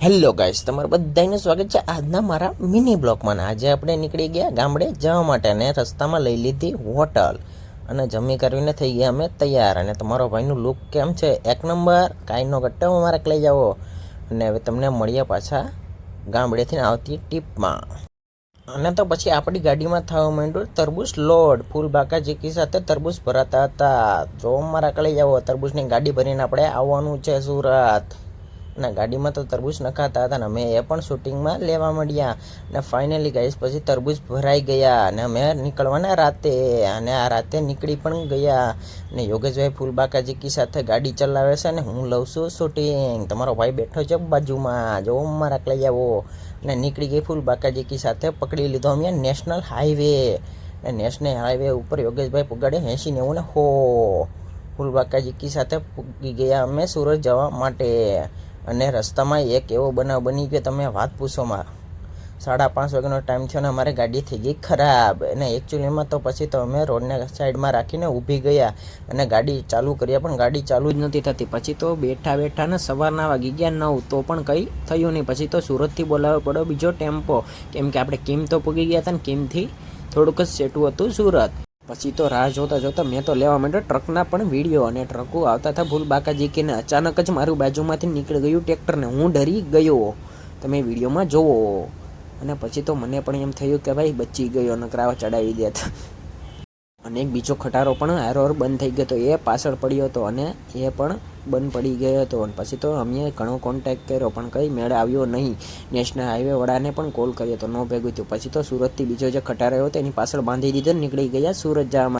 Hello guys, તમારું બધાનું સ્વાગત છે આજના મારા મિની બ્લોગમાં. આજે આપણે નીકળી ગયા ગામડે જવા માટે અને રસ્તામાં લઈ લીધી હોટલ અને જમી કરીને થઈ ગયા અમે તૈયાર. અને તમારો ભાઈનું લુક કેમ છે? એક નંબર. કાંઈનો ગટ્ટો અમારે લઈ જાઓ. અને હવે તમને મળીએ પાછા ગામડેથી આવતી ટીપમાં. અને તો પછી આપણી ગાડીમાં થવા માંડ્યું તરબૂચ લોડ. ફૂલ બાકા ચીકી સાથે તરબૂચ ભરાતા હતા. જો મારા લઈ જાઓ, તરબૂચની ગાડી ભરીને આપણે આવવાનું છે સુરત. અને ગાડીમાં તો તરબૂચ નખાતા હતા ને અમે એ પણ શૂટિંગમાં લેવા માંડ્યા. અને ફાઇનલી ગાઈસ પછી તરબૂચ ભરાઈ ગયા અને અમે નીકળવાના રાતે. અને આ રાતે નીકળી પણ ગયા. અને યોગેશભાઈ ફૂલબાકા જીકી સાથે ગાડી ચલાવે છે અને હું લઉં છું શૂટિંગ. તમારો ભાઈ બેઠો છે બાજુમાં, જો મારા લઈ આવો. અને નીકળી ગઈ ફૂલબાકા જીકી સાથે. પકડી લીધો અમે નેશનલ હાઈવે. અને નેશનલ હાઈવે ઉપર યોગેશભાઈ પુગાડે 80-90 ને હો. ફૂલબાકા જીકી સાથે પૂગી ગયા અમે સુરત જવા માટે. અને રસ્તામાં એક એવો બનાવ બની ગયો, તમે વાત પૂછોમાં. 5:30 વાગ્યાનો ટાઈમ થયો ને અમારે ગાડી થઈ ગઈ ખરાબ. અને એકચ્યુઅલીમાં તો પછી તો અમે રોડને સાઈડમાં રાખીને ઊભી ગયા અને ગાડી ચાલુ કર્યા, પણ ગાડી ચાલુ જ નથી થતી. પછી તો બેઠા ને સવારના વાગી ગયા 9 તો પણ કંઈ થયું નહીં. પછી તો સુરતથી બોલાવવો પડ્યો બીજો ટેમ્પો, કેમ કે આપણે કિમ તો પૂગી ગયા હતા ને કિમથી થોડુંક જ સેટું હતું સુરત. પછી તો રાહ જોતા મેં તો લેવા માંડ્યો ટ્રકના પણ વિડીયો. અને ટ્રકો આવતા હતા ફૂલબાકા જીકીને. અચાનક જ મારું બાજુમાંથી નીકળી ગયું ટ્રેક્ટરને. હું ડરી ગયો, તમે વિડીયોમાં જોવો. અને પછી તો મને પણ એમ થયું કે ભાઈ બચી ગયો, નકરાવા ચડાવી દેત. અને એક બીજો ખટારો પણ હારોર બંધ થઈ ગયો હતો, એ પાછળ પડ્યો હતો અને એ પણ બંધ પડી ગયો હતો. અને પછી તો અમે ઘણો કોન્ટેક્ટ કર્યો પણ કંઈ મેળ આવ્યો નહીં. નેશનલ હાઈવે વાળાને પણ કોલ કર્યો તો ન ભેગું થયું. પછી તો સુરતથી બીજો જે ખટારો હતો એની પાછળ બાંધી દીધો, નીકળી ગયા સુરત જવા.